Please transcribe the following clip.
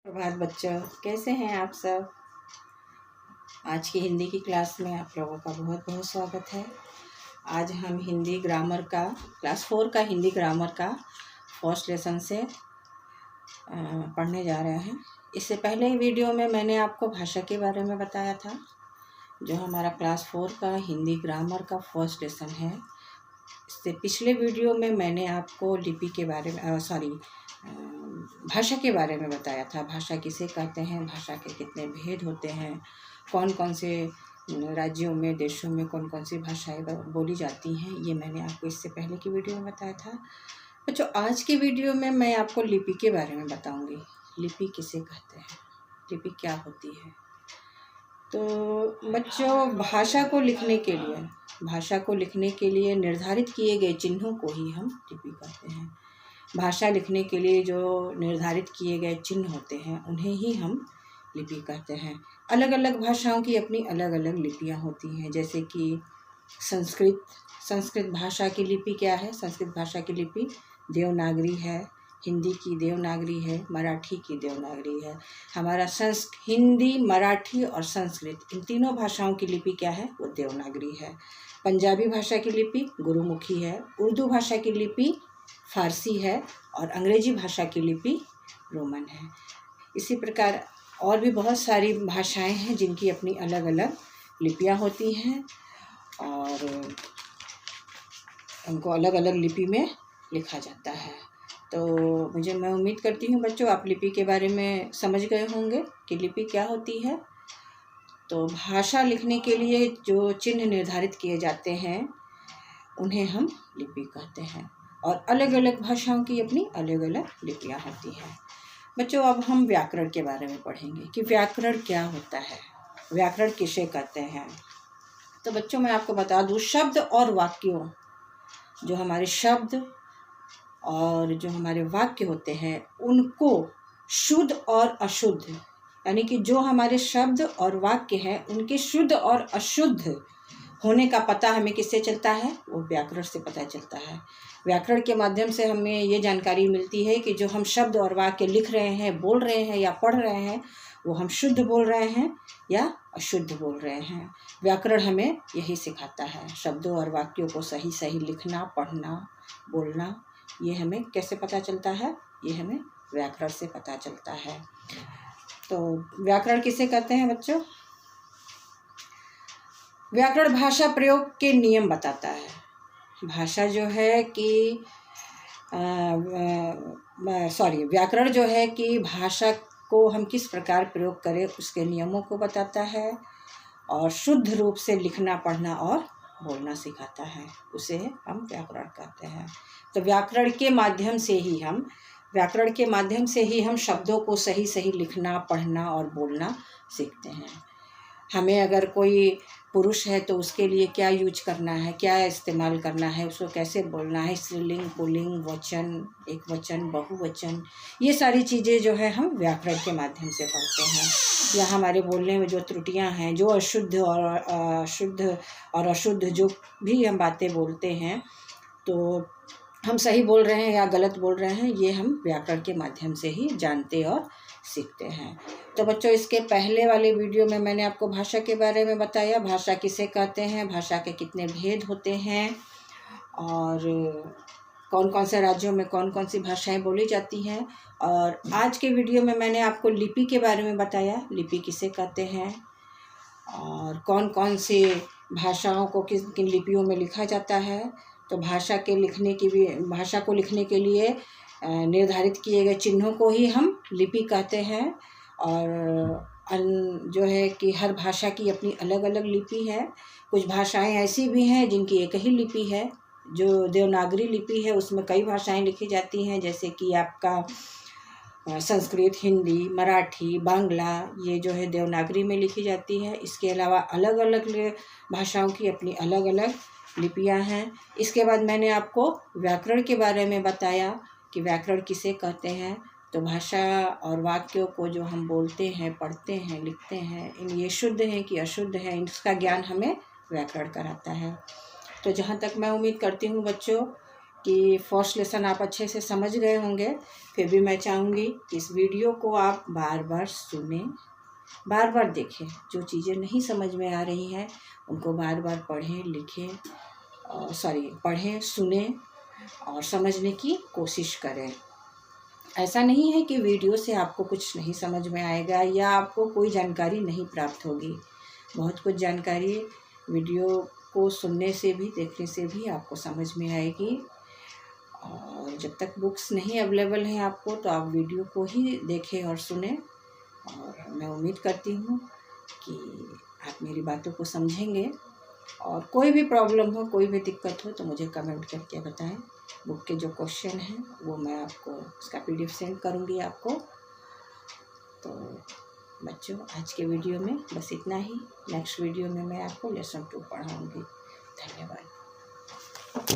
प्रभात बच्चों, कैसे हैं आप सब। आज की हिंदी की क्लास में आप लोगों का बहुत बहुत स्वागत है। आज हम हिंदी ग्रामर का क्लास 4 का हिंदी ग्रामर का फर्स्ट लेसन से पढ़ने जा रहे हैं। इससे पहले वीडियो में मैंने आपको भाषा के बारे में बताया था, जो हमारा क्लास 4 का हिंदी ग्रामर का फर्स्ट लेसन है। इससे पिछले वीडियो में मैंने आपको लिपि के बारे में भाषा के बारे में बताया था। भाषा किसे कहते हैं, भाषा के कितने भेद होते हैं, कौन कौन से राज्यों में, देशों में कौन कौन सी भाषाएं बोली जाती हैं, ये मैंने आपको इससे पहले की वीडियो में बताया था। बच्चों, आज की वीडियो में मैं आपको लिपि के बारे में बताऊंगी। लिपि किसे कहते हैं, लिपि क्या होती है। तो बच्चों, भाषा को लिखने के लिए निर्धारित किए गए चिन्हों को ही हम लिपि कहते हैं। भाषा लिखने के लिए जो निर्धारित किए गए चिन्ह होते हैं उन्हें ही हम लिपि कहते हैं। अलग अलग भाषाओं की अपनी अलग अलग लिपियां होती हैं। जैसे कि संस्कृत भाषा की लिपि क्या है। संस्कृत भाषा की लिपि देवनागरी है, हिंदी की देवनागरी है, मराठी की देवनागरी है। हमारा हिंदी, मराठी और संस्कृत, इन तीनों भाषाओं की लिपि क्या है, वो देवनागरी है। पंजाबी भाषा की लिपि गुरुमुखी है, उर्दू भाषा की लिपि फारसी है और अंग्रेजी भाषा की लिपि रोमन है। इसी प्रकार और भी बहुत सारी भाषाएं हैं जिनकी अपनी अलग अलग लिपियां होती हैं और उनको अलग अलग लिपि में लिखा जाता है। तो मैं उम्मीद करती हूँ बच्चों, आप लिपि के बारे में समझ गए होंगे कि लिपि क्या होती है। तो भाषा लिखने के लिए जो चिन्ह निर्धारित किए जाते हैं उन्हें हम लिपि कहते हैं और अलग अलग भाषाओं की अपनी अलग अलग लिपियां होती हैं। बच्चों, अब हम व्याकरण के बारे में पढ़ेंगे कि व्याकरण क्या होता है, व्याकरण किसे कहते हैं। तो बच्चों, मैं आपको बता दूं, शब्द और वाक्यों, जो हमारे शब्द और जो हमारे वाक्य होते हैं, उनको शुद्ध और अशुद्ध, यानी कि जो हमारे शब्द और वाक्य हैं उनके शुद्ध और अशुद्ध होने का पता हमें किससे चलता है, वो व्याकरण से पता चलता है। व्याकरण के माध्यम से हमें ये जानकारी मिलती है कि जो हम शब्द और वाक्य लिख रहे हैं, बोल रहे हैं या पढ़ रहे हैं, वो हम शुद्ध बोल रहे हैं या अशुद्ध बोल रहे हैं। व्याकरण हमें यही सिखाता है। शब्दों और वाक्यों को सही सही लिखना, पढ़ना, बोलना, ये हमें कैसे पता चलता है, ये हमें व्याकरण से पता चलता है। तो व्याकरण किसे कहते हैं बच्चों। व्याकरण भाषा प्रयोग के नियम बताता है। भाषा जो है कि व्याकरण जो है कि भाषा को हम किस प्रकार प्रयोग करें उसके नियमों को बताता है और शुद्ध रूप से लिखना, पढ़ना और बोलना सिखाता है। उसे हम व्याकरण कहते हैं। तो व्याकरण के माध्यम से ही हम शब्दों को सही सही लिखना, पढ़ना और बोलना सीखते हैं। हमें अगर कोई पुरुष है तो उसके लिए क्या यूज करना है, क्या इस्तेमाल करना है, उसको कैसे बोलना है, स्त्रीलिंग, पुल्लिंग, वचन, एकवचन, बहुवचन, ये सारी चीज़ें जो है हम व्याकरण के माध्यम से पढ़ते हैं। या हमारे बोलने में जो त्रुटियां हैं, जो अशुद्ध और अशुद्ध जो भी हम बातें बोलते हैं, तो हम सही बोल रहे हैं या गलत बोल रहे हैं, ये हम व्याकरण के माध्यम से ही जानते और सीखते हैं। तो बच्चों, इसके पहले वाले वीडियो में मैंने आपको भाषा के बारे में बताया, भाषा किसे कहते हैं, भाषा के कितने भेद होते हैं और कौन कौन से राज्यों में कौन कौन सी भाषाएं बोली जाती हैं। और आज के वीडियो में मैंने आपको लिपि के बारे में बताया, लिपि किसे कहते हैं और कौन कौन सी भाषाओं को किन किन लिपियों में लिखा जाता है। तो भाषा को लिखने के लिए निर्धारित किए गए चिन्हों को ही हम लिपि कहते हैं। और जो है कि हर भाषा की अपनी अलग अलग लिपि है। कुछ भाषाएं ऐसी भी हैं जिनकी एक ही लिपि है। जो देवनागरी लिपि है उसमें कई भाषाएं लिखी जाती हैं, जैसे कि आपका संस्कृत, हिंदी, मराठी, बांग्ला, ये जो है देवनागरी में लिखी जाती है। इसके अलावा अलग अलग भाषाओं की अपनी अलग अलग लिपियां हैं। इसके बाद मैंने आपको व्याकरण के बारे में बताया कि व्याकरण किसे कहते हैं। तो भाषा और वाक्यों को जो हम बोलते हैं, पढ़ते हैं, लिखते हैं, ये शुद्ध हैं कि अशुद्ध हैं, इसका ज्ञान हमें व्याकरण कराता है। तो जहाँ तक मैं उम्मीद करती हूँ बच्चों कि फर्स्ट लेसन आप अच्छे से समझ गए होंगे। फिर भी मैं चाहूँगी कि इस वीडियो को आप बार बार सुनें, बार बार देखें। जो चीज़ें नहीं समझ में आ रही हैं उनको बार बार पढ़ें, लिखें, पढ़ें, सुनें और समझने की कोशिश करें। ऐसा नहीं है कि वीडियो से आपको कुछ नहीं समझ में आएगा या आपको कोई जानकारी नहीं प्राप्त होगी। बहुत कुछ जानकारी वीडियो को सुनने से भी, देखने से भी आपको समझ में आएगी। और जब तक बुक्स नहीं अवेलेबल हैं आपको, तो आप वीडियो को ही देखें और सुनें। और मैं उम्मीद करती हूँ कि आप मेरी बातों को समझेंगे। और कोई भी प्रॉब्लम हो, कोई भी दिक्कत हो तो मुझे कमेंट करके बताएं। बुक के जो क्वेश्चन हैं वो मैं आपको उसका PDF सेंड करूँगी आपको। तो बच्चों, आज के वीडियो में बस इतना ही। नेक्स्ट वीडियो में मैं आपको लेसन 2 पढ़ाऊँगी। धन्यवाद।